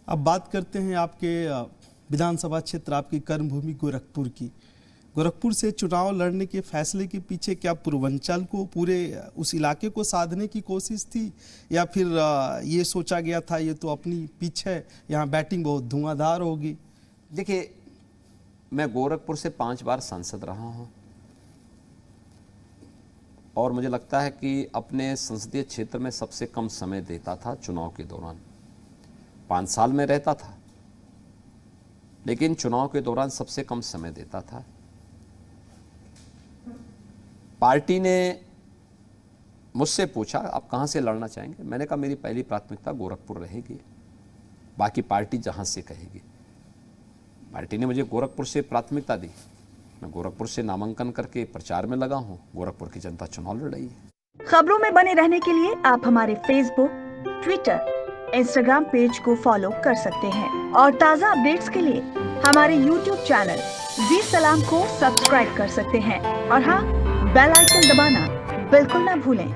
अब बात करते हैं आपके विधानसभा क्षेत्र, आपकी कर्मभूमि गोरखपुर की। गोरखपुर से चुनाव लड़ने के फैसले के पीछे क्या पूर्वांचल को, पूरे उस इलाके को साधने की कोशिश थी, या फिर ये सोचा गया था ये तो अपनी पिच है, यहाँ बैटिंग बहुत धुआंधार होगी? देखिए, मैं गोरखपुर से 5 बार सांसद रहा हूँ और मुझे लगता है कि अपने संसदीय क्षेत्र में सबसे कम समय देता था चुनाव के दौरान। 5 साल में रहता था, लेकिन चुनाव के दौरान सबसे कम समय देता था। पार्टी ने मुझसे पूछा आप कहाँ से लड़ना चाहेंगे, मैंने कहा मेरी पहली प्राथमिकता गोरखपुर रहेगी, बाकी पार्टी जहाँ से कहेगी। पार्टी ने मुझे गोरखपुर से प्राथमिकता दी, मैं गोरखपुर से नामांकन करके प्रचार में लगा हूँ। गोरखपुर की जनता चुनाव लड़ रही है। खबरों में बने रहने के लिए आप हमारे फेसबुक, ट्विटर, इंस्टाग्राम पेज को फॉलो कर सकते हैं और ताज़ा अपडेट्स के लिए हमारे यूट्यूब चैनल जी सलाम को सब्सक्राइब कर सकते हैं। और हाँ, बेल आइकन दबाना बिल्कुल ना भूलें।